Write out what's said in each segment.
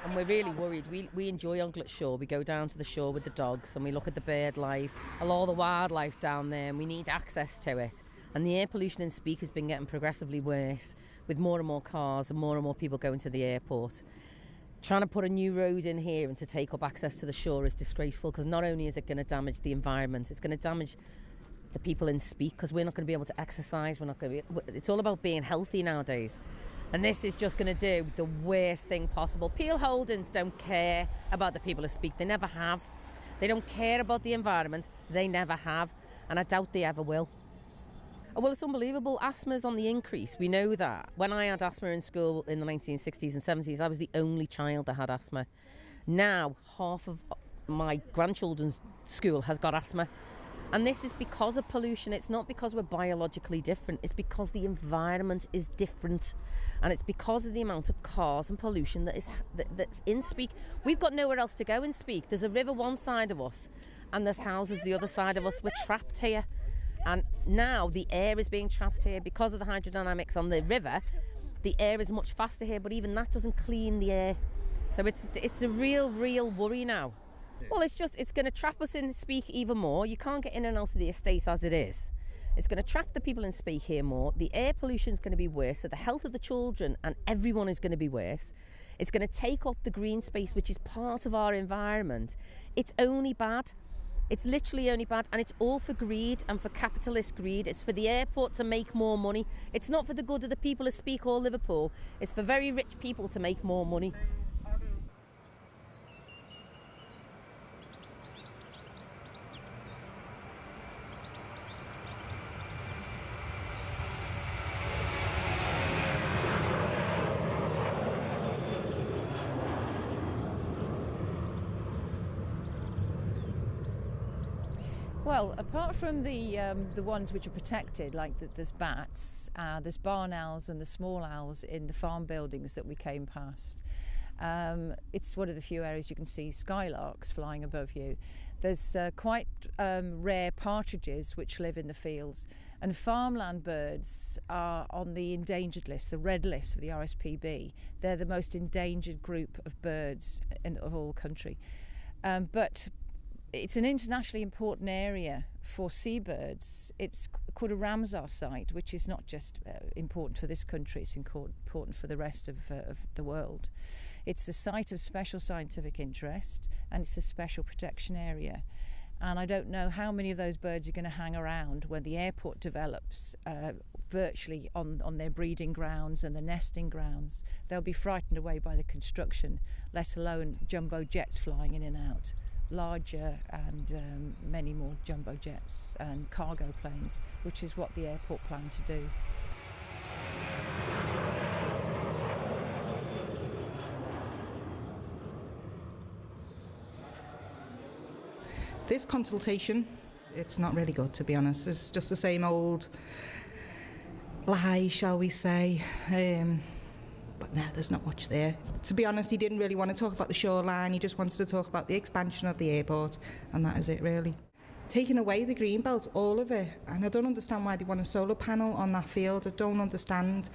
And we're really worried. We enjoy Oglet Shore. We go down to the shore with the dogs and we look at the bird life, all the wildlife down there, and we need access to it. And the air pollution in Speke has been getting progressively worse with more and more cars and more people going to the airport. Trying to put a new road in here and to take up access to the shore is disgraceful, because not only is it going to damage the environment, it's going to damage the people in Speke, because we're not going to be able to exercise. It's all about being healthy nowadays. And this is just going to do the worst thing possible. Peel Holdings don't care about the people of Speke. They never have. They don't care about the environment. They never have. And I doubt they ever will. Oh, well, it's unbelievable. Asthma's on the increase. We know that. When I had asthma in school in the 1960s and 70s, I was the only child that had asthma. Now, half of my grandchildren's school has got asthma. And this is because of pollution. It's not because we're biologically different. It's because the environment is different. And it's because of the amount of cars and pollution that's in Speke. We've got nowhere else to go in Speke. There's a river one side of us and there's houses the other side of us. We're trapped here. And now the air is being trapped here because of the hydrodynamics on the river. The air is much faster here, but even that doesn't clean the air. So it's a real worry now. Well, it's going to trap us in Speke even more. You can't get in and out of the estate as it is. It's going to trap the people in Speke here more. The air pollution is going to be worse, so the health of the children and everyone is going to be worse. It's going to take up the green space, which is part of our environment. It's only bad. It's literally only bad, and it's all for greed and for capitalist greed. It's for the airport to make more money. It's not for the good of the people of Speke or Liverpool. It's for very rich people to make more money. Well, apart from the ones which are protected, like there's bats, there's barn owls and the small owls in the farm buildings that we came past. It's one of the few areas you can see skylarks flying above you. There's quite rare partridges which live in the fields, and farmland birds are on the endangered list, the red list for the RSPB. They're the most endangered group of birds of all the country. But it's an internationally important area for seabirds. It's called a Ramsar site, which is not just important for this country, it's important for the rest of the world. It's a site of special scientific interest, and it's a special protection area. And I don't know how many of those birds are going to hang around when the airport develops virtually on their breeding grounds and the nesting grounds. They'll be frightened away by the construction, let alone jumbo jets flying in and out. Larger and many more jumbo jets and cargo planes, which is what the airport planned to do. This consultation, it's not really good, to be honest. It's just the same old lie, shall we say. But no, there's not much there. To be honest, he didn't really want to talk about the shoreline. He just wanted to talk about the expansion of the airport, and that is it, really. Taking away the Greenbelt, all of it, and I don't understand why they want a solar panel on that field. I don't understand.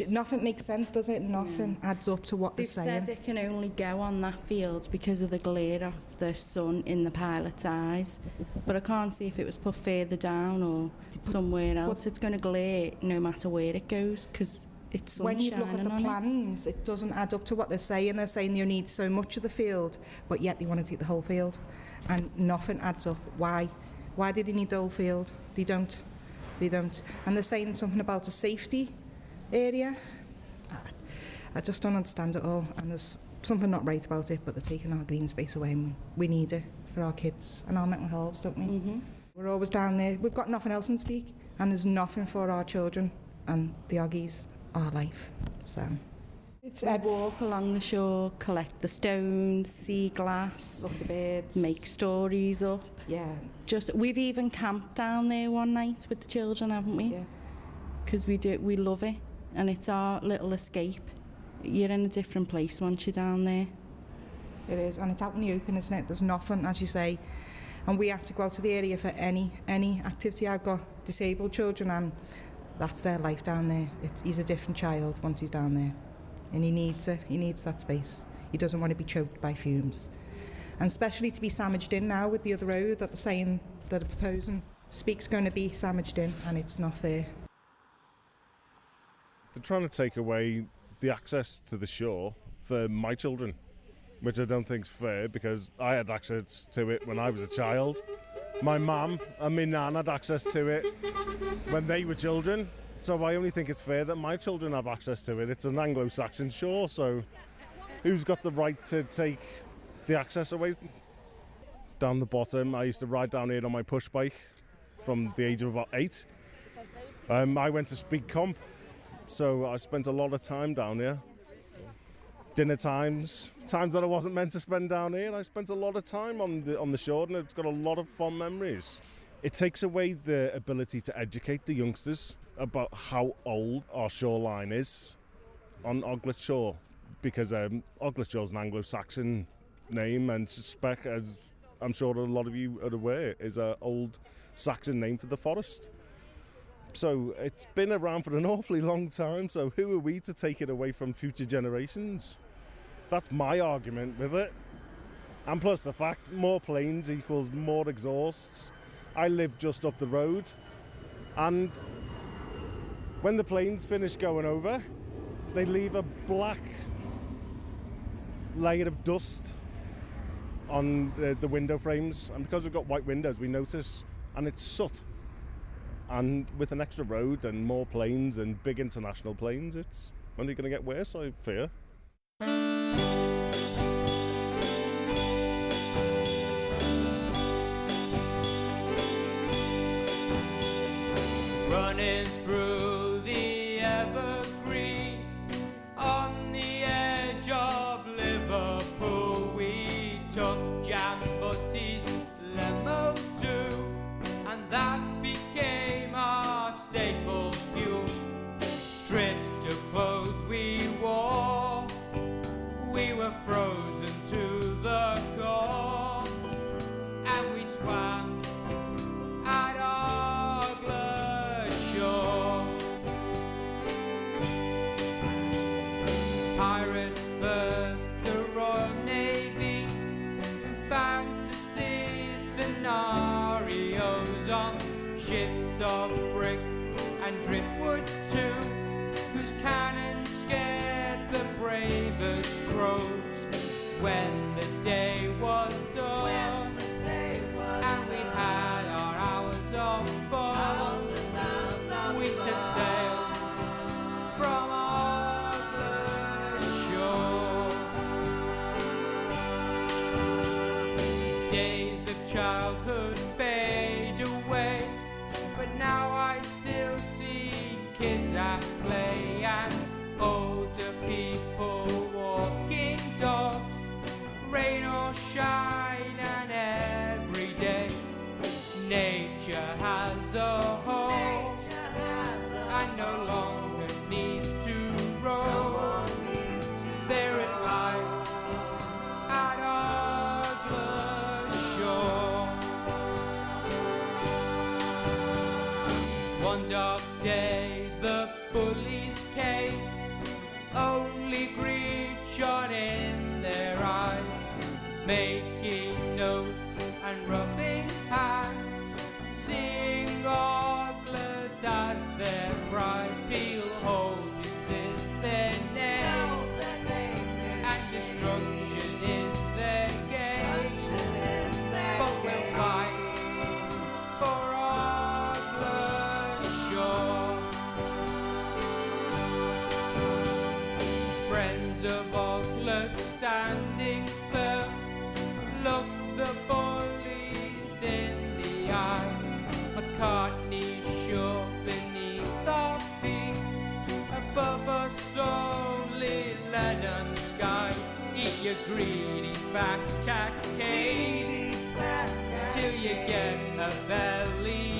Nothing makes sense, does it? Nothing adds up to what they're saying. They've said it can only go on that field because of the glare of the sun in the pilot's eyes. But I can't see if it was put further down or somewhere else. It's going to glare no matter where it goes, because it's sun when you look at the on plans, it doesn't add up to what they're saying. They're saying you need so much of the field, but yet they want to take the whole field, and nothing adds up. Why? Why did they need the whole field? They don't. And they're saying something about a safety area. I just don't understand it all, and there's something not right about it, but they're taking our green space away, and we need it for our kids and our mental health, don't we? Mm-hmm. We're always down there. We've got nothing else in Speke, and there's nothing for our children and the Oggies, our life. So it's walk along the shore, collect the stones, see glass, look at the birds, make stories up. Yeah. We've even camped down there one night with the children, haven't we? Yeah. Because we love it, and it's our little escape. You're in a different place once you're down there. It is, and it's out in the open, isn't it? There's nothing, as you say, and we have to go out to the area for any activity. I've got disabled children, and that's their life down there. He's a different child once he's down there, and he needs that space. He doesn't want to be choked by fumes. And especially to be sandwiched in now with the other road that they're saying, that are proposing. Speke's going to be sandwiched in, and it's not fair. They're trying to take away the access to the shore for my children, which I don't think is fair, because I had access to it when I was a child. My mum and my nan had access to it when they were children, so I only think it's fair that my children have access to it. It's an Anglo-Saxon shore, so who's got the right to take the access away? Down the bottom, I used to ride down here on my push bike from the age of about 8. I went to Speke Comp, so I spent a lot of time down here. Dinner times that I wasn't meant to spend down here, I spent a lot of time on the shore, and it's got a lot of fond memories. It takes away the ability to educate the youngsters about how old our shoreline is on Oglet Shore, because Oglet Shore is an Anglo-Saxon name, and Speke, as I'm sure a lot of you are aware, is an old Saxon name for the forest. So it's been around for an awfully long time, so who are we to take it away from future generations? That's my argument with it. And plus the fact more planes equals more exhausts. I live just up the road, and when the planes finish going over, they leave a black layer of dust on the window frames, and because we've got white windows we notice, and it's soot. And with an extra road and more planes and big international planes, it's only going to get worse, I fear. Running through the evergreen on the edge of Liverpool, we took jam butties, limo too, and that became our staple fuel. Stripped of clothes we wore, we were frozen to the core, and we swam at Oglet Shore. Pirates first, the Royal Navy, fantasy scenarios on ships of brick and driftwood too, whose cannon scared the bravest crows. When the day was done, and we had our hours of fun, we set sail from Oglet Shore. Days of childhood fade away, but now I still see kids at play and older people walking dogs, rain or shine, and every day nature has a home and no longer needs to roam. There is life at Oglet Shore. One dark day the bullies came, only greed shone in their eyes, making notes and rubbing hands, seeing Oglet as their prize. Peel Holdings is their name, and destruction is their game, but we'll fight for Oglet Shore. Friends of Oglet standing firm, look the bullies in the eye. McCartney shore beneath our feet, above us only lead and sky. Eat your greedy fat cat cake till you get a belly